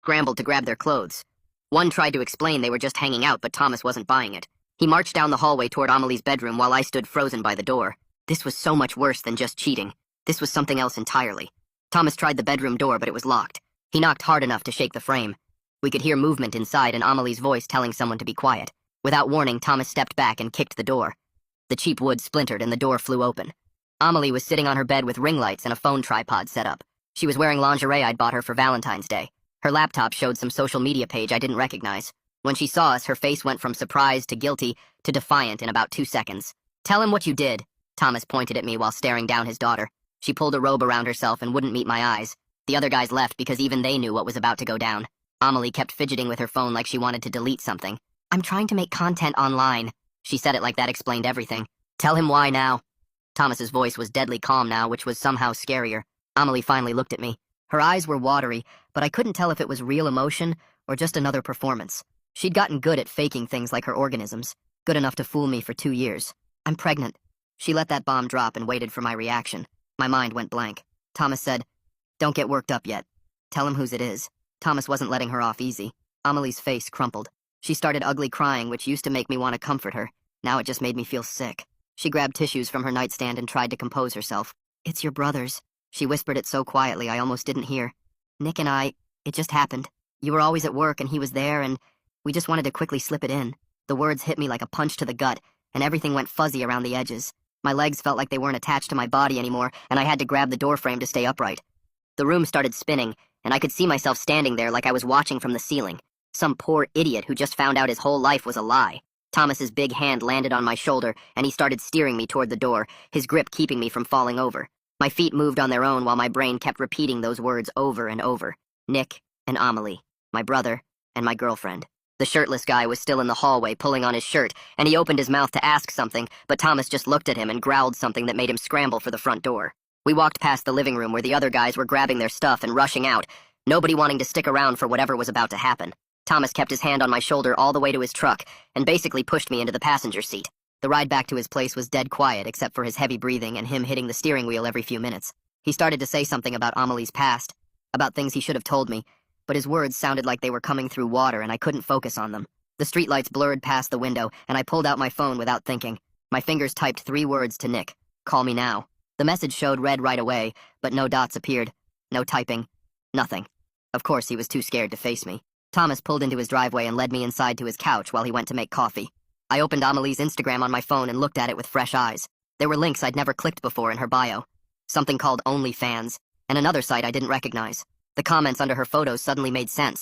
scrambled to grab their clothes. One tried to explain they were just hanging out, but Thomas wasn't buying it. He marched down the hallway toward Amelie's bedroom while I stood frozen by the door. This was so much worse than just cheating. This was something else entirely. Thomas tried the bedroom door, but it was locked. He knocked hard enough to shake the frame. We could hear movement inside and Amelie's voice telling someone to be quiet. Without warning, Thomas stepped back and kicked the door. The cheap wood splintered and the door flew open. Amelie was sitting on her bed with ring lights and a phone tripod set up. She was wearing lingerie I'd bought her for Valentine's Day. Her laptop showed some social media page I didn't recognize. When she saw us, her face went from surprised to guilty to defiant in about 2 seconds. "Tell him what you did," Thomas pointed at me while staring down his daughter. She pulled a robe around herself and wouldn't meet my eyes. The other guys left because even they knew what was about to go down. Amelie kept fidgeting with her phone like she wanted to delete something. "I'm trying to make content online." She said it like that explained everything. "Tell him why now." Thomas's voice was deadly calm now, which was somehow scarier. Amelie finally looked at me. Her eyes were watery, but I couldn't tell if it was real emotion or just another performance. She'd gotten good at faking things like her organisms, good enough to fool me for 2 years. "I'm pregnant." She let that bomb drop and waited for my reaction. My mind went blank. Thomas said, "Don't get worked up yet. Tell him whose it is." Thomas wasn't letting her off easy. Amelie's face crumpled. She started ugly crying, which used to make me want to comfort her. Now it just made me feel sick. She grabbed tissues from her nightstand and tried to compose herself. "It's your brothers." She whispered it so quietly I almost didn't hear. "Nick and I, it just happened. You were always at work and he was there and we just wanted to quickly slip it in." The words hit me like a punch to the gut and everything went fuzzy around the edges. My legs felt like they weren't attached to my body anymore and I had to grab the doorframe to stay upright. The room started spinning and I could see myself standing there like I was watching from the ceiling. Some poor idiot who just found out his whole life was a lie. Thomas's big hand landed on my shoulder and he started steering me toward the door, his grip keeping me from falling over. My feet moved on their own while my brain kept repeating those words over and over. Nick and Amelie, my brother and my girlfriend. The shirtless guy was still in the hallway pulling on his shirt, and he opened his mouth to ask something, but Thomas just looked at him and growled something that made him scramble for the front door. We walked past the living room where the other guys were grabbing their stuff and rushing out, nobody wanting to stick around for whatever was about to happen. Thomas kept his hand on my shoulder all the way to his truck and basically pushed me into the passenger seat. The ride back to his place was dead quiet except for his heavy breathing and him hitting the steering wheel every few minutes. He started to say something about Amelie's past, about things he should have told me, but his words sounded like they were coming through water and I couldn't focus on them. The streetlights blurred past the window and I pulled out my phone without thinking. My fingers typed 3 words to Nick. "Call me now." The message showed read right away, but no dots appeared. No typing. Nothing. Of course, he was too scared to face me. Thomas pulled into his driveway and led me inside to his couch while he went to make coffee. I opened Amelie's Instagram on my phone and looked at it with fresh eyes. There were links I'd never clicked before in her bio. Something called OnlyFans, and another site I didn't recognize. The comments under her photos suddenly made sense.